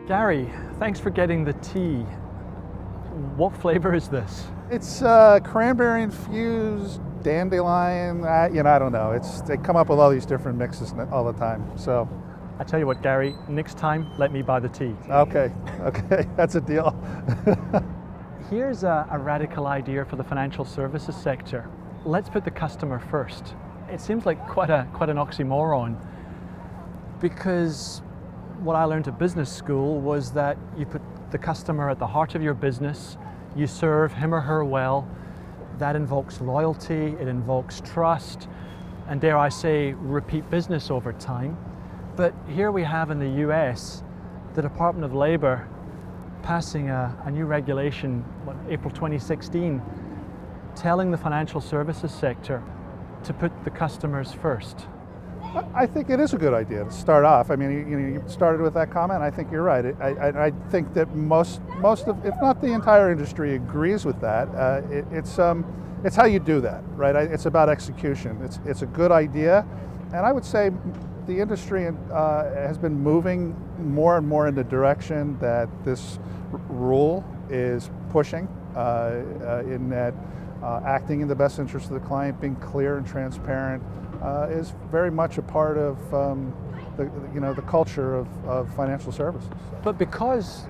Gary, thanks for getting the tea. What flavor is this? It's cranberry infused, dandelion. I don't know. They come up with all these different mixes all the time. So, I tell you what, Gary. Next time, let me buy the tea. okay, that's a deal. Here's a radical idea for the financial services sector. Let's put the customer first. It seems like quite an oxymoron, because what I learned at business school was that you put the customer at the heart of your business, you serve him or her well. That invokes loyalty, it invokes trust, and dare I say, repeat business over time. But here we have in the US, the Department of Labor passing a new regulation, April 2016, telling the financial services sector to put the customers first. I think it is a good idea to start off. I mean, you started with that comment. I think you're right. I think that most of, if not the entire industry, agrees with that. It's how you do that, right? It's about execution. It's a good idea, and I would say the industry has been moving more and more in the direction that this rule is pushing, in that acting in the best interest of the client, being clear and transparent, is very much a part of the culture of financial services. But because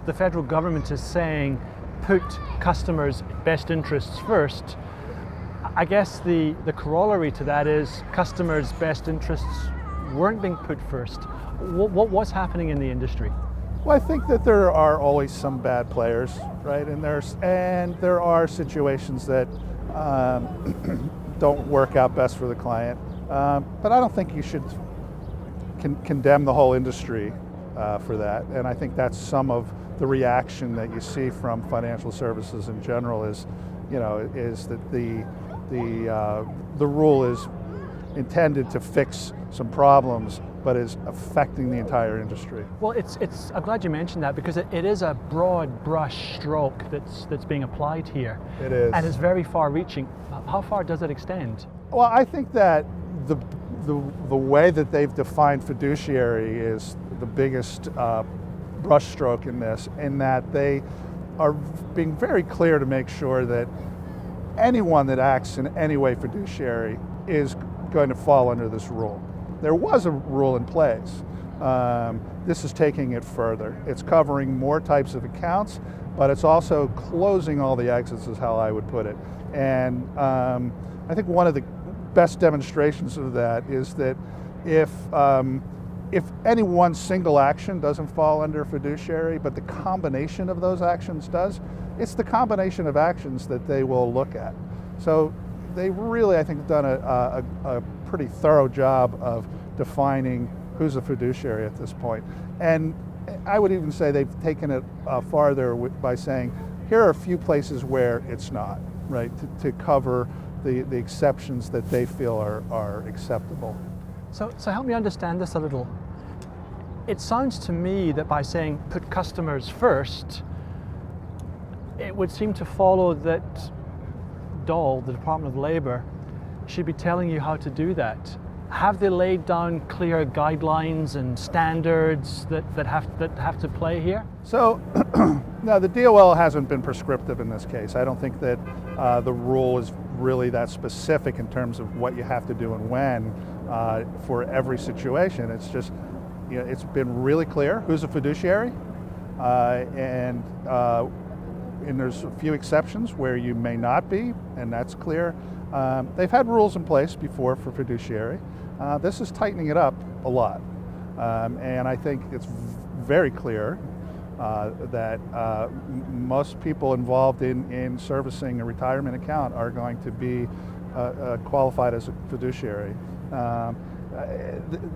the federal government is saying put customers' best interests first, I guess the corollary to that is customers' best interests weren't being put first. What's happening in the industry? Well, I think that there are always some bad players, right? And there are situations that don't work out best for the client. But I don't think you should condemn the whole industry for that. And I think that's some of the reaction that you see from financial services in general is that the rule is intended to fix some problems, but is affecting the entire industry. Well, I'm glad you mentioned that, because it is a broad brush stroke that's being applied here. It is. And it's very far reaching. How far does it extend? Well, I think that the way that they've defined fiduciary is the biggest brushstroke in this, in that they are being very clear to make sure that anyone that acts in any way fiduciary is going to fall under this rule. There was a rule in place. This is taking it further. It's covering more types of accounts, but it's also closing all the exits, is how I would put it. And I think one of the best demonstrations of that is that if any one single action doesn't fall under fiduciary, but the combination of those actions does, it's the combination of actions that they will look at. So they really, I think, done a pretty thorough job of defining who's a fiduciary at this point. And I would even say they've taken it farther by saying, here are a few places where it's not, right, to cover the exceptions that they feel are acceptable. So help me understand this a little. It sounds to me that by saying put customers first, it would seem to follow that DoL, the Department of Labor, should be telling you how to do that. Have they laid down clear guidelines and standards that have to play here? So, no, the DoL hasn't been prescriptive in this case. I don't think that the rule is really that specific in terms of what you have to do and when for every situation. It's just, it's been really clear who's a fiduciary, and there's a few exceptions where you may not be, and that's clear. They've had rules in place before for fiduciary. This is tightening it up a lot, and I think it's very clear that most people involved in servicing a retirement account are going to be qualified as a fiduciary.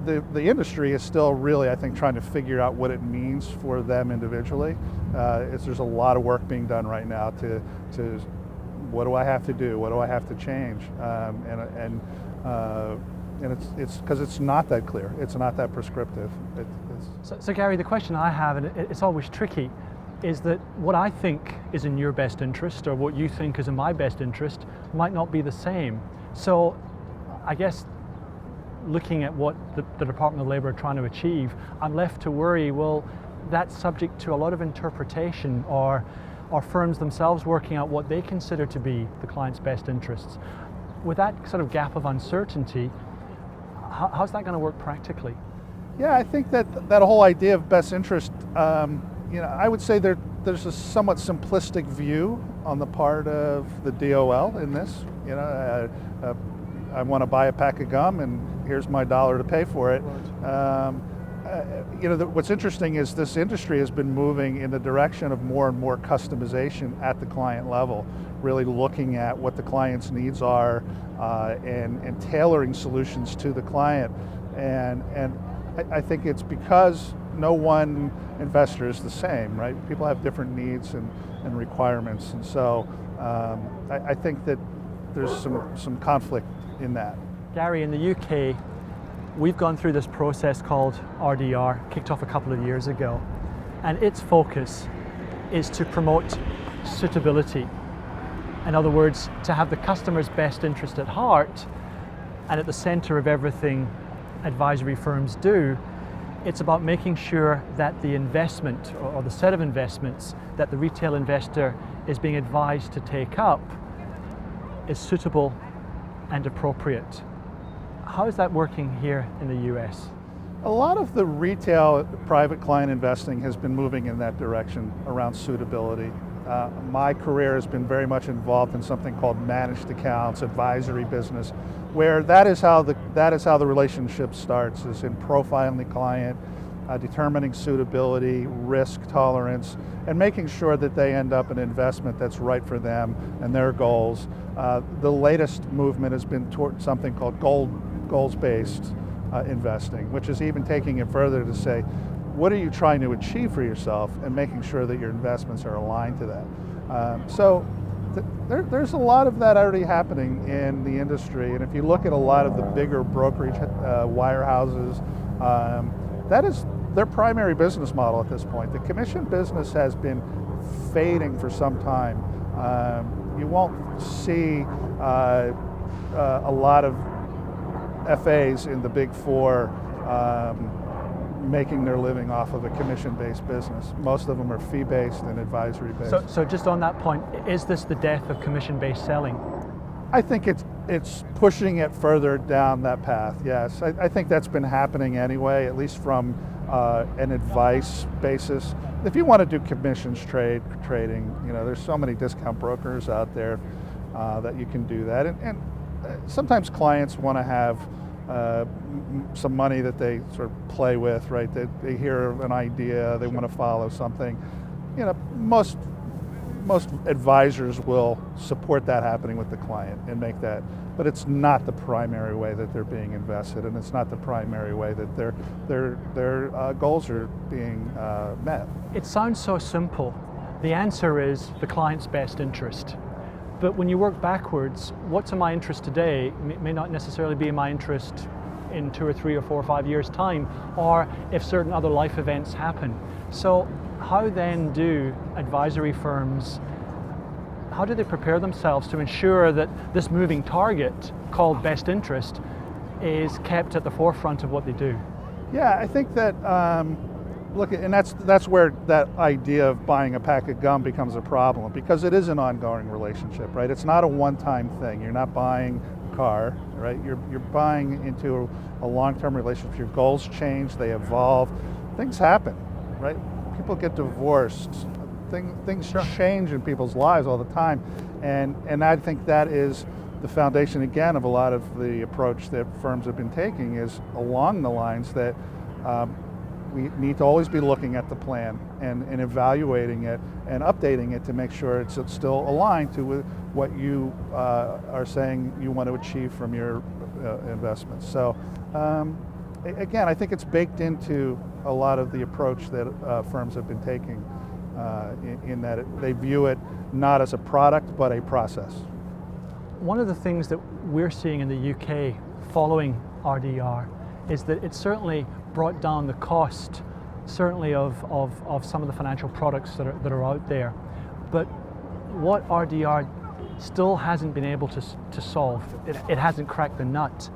The industry is still really, I think, trying to figure out what it means for them individually. There's a lot of work being done right now to what do I have to do? What do I have to change? And it's because it's not that clear. It's not that prescriptive. So Gary, the question I have, and it's always tricky, is that what I think is in your best interest or what you think is in my best interest might not be the same. So I guess looking at what the Department of Labor are trying to achieve, I'm left to worry, well, that's subject to a lot of interpretation, or firms themselves working out what they consider to be the client's best interests. With that sort of gap of uncertainty, how's that going to work practically? Yeah, I think that whole idea of best interest, I would say there's a somewhat simplistic view on the part of the DoL in this. I want to buy a pack of gum, and here's my dollar to pay for it. What's interesting is this industry has been moving in the direction of more and more customization at the client level, really looking at what the client's needs are and tailoring solutions to the client. And I think it's because no one investor is the same, right? People have different needs and requirements, and so I think that there's some conflict in that. Gary, in the UK, we've gone through this process called RDR, kicked off a couple of years ago, and its focus is to promote suitability. In other words, to have the customer's best interest at heart, and at the center of everything advisory firms do. It's about making sure that the investment or the set of investments that the retail investor is being advised to take up is suitable and appropriate. How is that working here in the US? A lot of the retail private client investing has been moving in that direction around suitability. My career has been very much involved in something called managed accounts, advisory business, where that is how the relationship starts, is in profiling the client, determining suitability, risk tolerance, and making sure that they end up an investment that's right for them and their goals. The latest movement has been toward something called goals-based investing, which is even taking it further to say, what are you trying to achieve for yourself, and making sure that your investments are aligned to that. There's a lot of that already happening in the industry, and if you look at a lot of the bigger brokerage wirehouses, that is their primary business model at this point. The commission business has been fading for some time. You won't see a lot of FAs in the big four making their living off of a commission-based business. Most of them are fee-based and advisory-based. So just on that point, is this the death of commission-based selling? I think it's pushing it further down that path, yes. I think that's been happening anyway, at least from an advice basis. If you want to do commissions trading, there's so many discount brokers out there that you can do that. And sometimes clients want to have some money that they sort of play with, right? They hear an idea, they want to follow something. Most advisors will support that happening with the client and make that, but it's not the primary way that they're being invested, and it's not the primary way that their goals are being met. It sounds so simple. The answer is the client's best interest. But when you work backwards, what's in my interest today may not necessarily be in my interest in 2 or 3 or 4 or 5 years' time, or if certain other life events happen. So how then do advisory firms, how do they prepare themselves to ensure that this moving target called best interest is kept at the forefront of what they do? Yeah, I think that look, and that's where that idea of buying a pack of gum becomes a problem, because it is an ongoing relationship, right? It's not a one-time thing. You're not buying a car, right? You're buying into a long-term relationship. Your goals change, they evolve, things happen, right? People get divorced, things change in people's lives all the time, and I think that is the foundation again of a lot of the approach that firms have been taking, is along the lines that we need to always be looking at the plan and evaluating it and updating it to make sure it's still aligned to what you are saying you want to achieve from your investments. So again, I think it's baked into a lot of the approach that firms have been taking in that they view it not as a product but a process. One of the things that we're seeing in the UK following RDR is that it certainly brought down the cost, certainly of some of the financial products that are out there. But what RDR still hasn't been able to solve, it hasn't cracked the nut,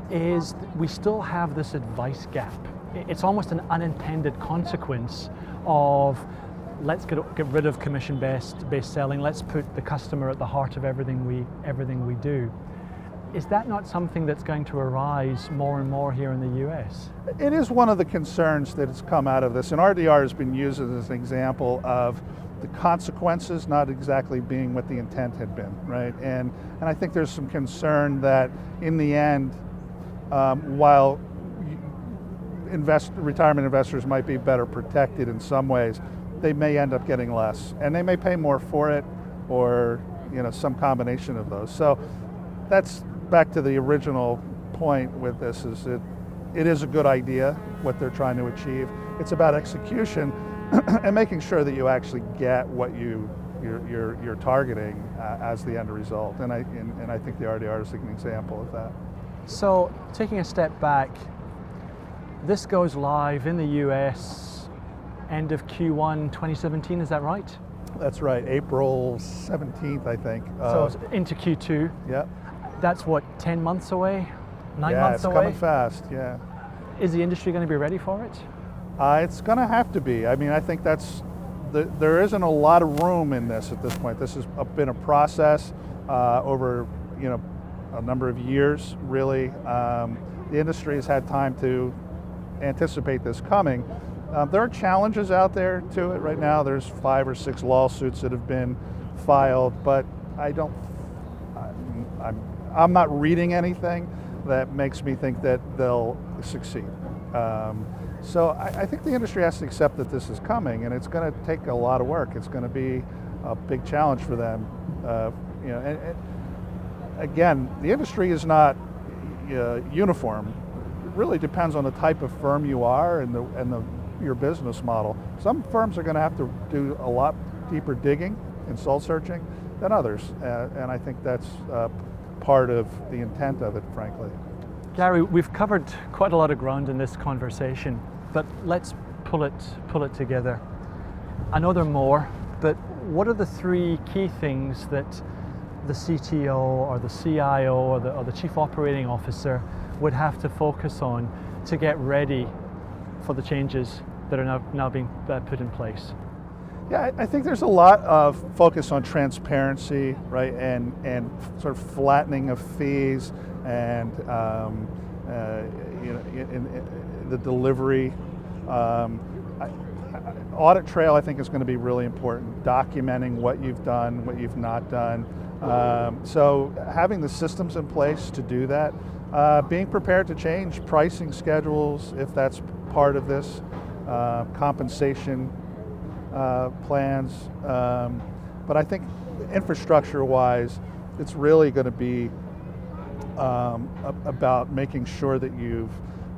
is we still have this advice gap. it's almost an unintended consequence of let's get rid of commission-based selling. Let's put the customer at the heart of everything we do. Is that not something that's going to arise more and more here in the US? It is one of the concerns that has come out of this, and RDR has been used as an example of the consequences not exactly being what the intent had been, right? And I think there's some concern that in the end, while retirement investors might be better protected in some ways, they may end up getting less, and they may pay more for it, or some combination of those. So that's back to the original point with this: is it is a good idea what they're trying to achieve. It's about execution and making sure that you actually get what you're targeting as the end result. And I think the RDR is an example of that. So taking a step back, this goes live in the US end of Q1 2017, is that right? That's right, April 17th, I think. So it's into Q2. Yeah. That's what, 10 months away? 9 Yeah, months it's away? coming fast, yeah. Is the industry going to be ready for it? It's going to have to be. I mean, I think there isn't a lot of room in this at this point. This has been a process over a number of years, really. The industry has had time to anticipate this coming. There are challenges out there to it right now. There's 5 or 6 lawsuits that have been filed, but I'm not reading anything that makes me think that they'll succeed. So I think the industry has to accept that this is coming, and it's going to take a lot of work. It's going to be a big challenge for them. And again, the industry is not uniform. It really depends on the type of firm you are and your business model. Some firms are going to have to do a lot deeper digging and soul searching than others, and I think that's part of the intent of it, frankly. Gary, we've covered quite a lot of ground in this conversation, but let's pull it together. I know there are more, but what are the 3 key things that the CTO or the CIO or the Chief Operating Officer would have to focus on to get ready for the changes that are now being put in place? Yeah, I think there's a lot of focus on transparency, right, and sort of flattening of fees, and in the delivery. Audit trail, I think, is going to be really important. Documenting what you've done, what you've not done. So having the systems in place to do that, being prepared to change pricing schedules if that's part of this, compensation plans, but I think infrastructure-wise, it's really going to be about making sure that you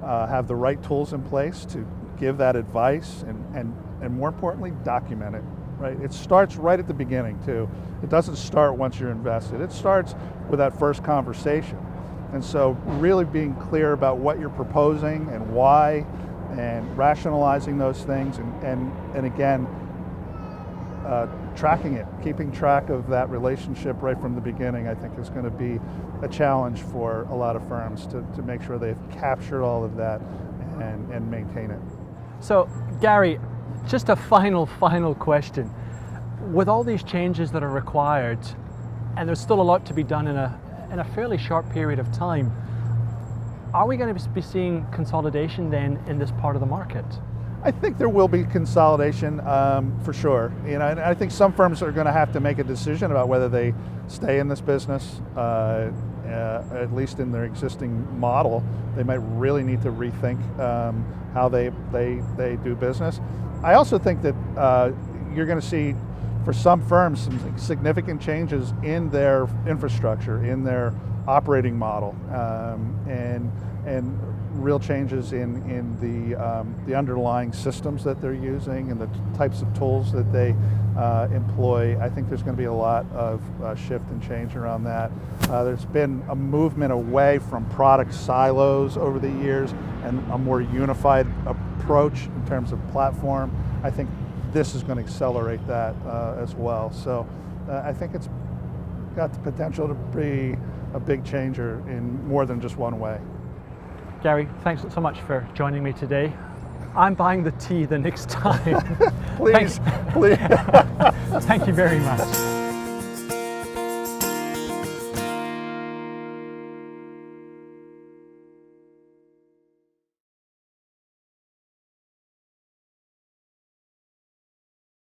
have the right tools in place to give that advice, and more importantly, document it. Right? It starts right at the beginning too. It doesn't start once you're invested. It starts with that first conversation, and so really being clear about what you're proposing and why, and rationalizing those things, and again, tracking it, keeping track of that relationship right from the beginning, I think is going to be a challenge for a lot of firms to make sure they've captured all of that and maintain it. So, Gary, just a final question. With all these changes that are required, and there's still a lot to be done in a fairly short period of time, are we going to be seeing consolidation then in this part of the market? I think there will be consolidation for sure. And I think some firms are going to have to make a decision about whether they stay in this business, at least in their existing model. They might really need to rethink how they do business. I also think that you're going to see, for some firms, some significant changes in their infrastructure, in their operating model, and real changes in the underlying systems that they're using and the types of tools that they employ. I think there's going to be a lot of shift and change around that. There's been a movement away from product silos over the years and a more unified approach in terms of platform. I think this is going to accelerate that as well. So I think it's got the potential to be a big changer in more than just one way. Gary, thanks so much for joining me today. I'm buying the tea the next time. Please, please. Thank you very much.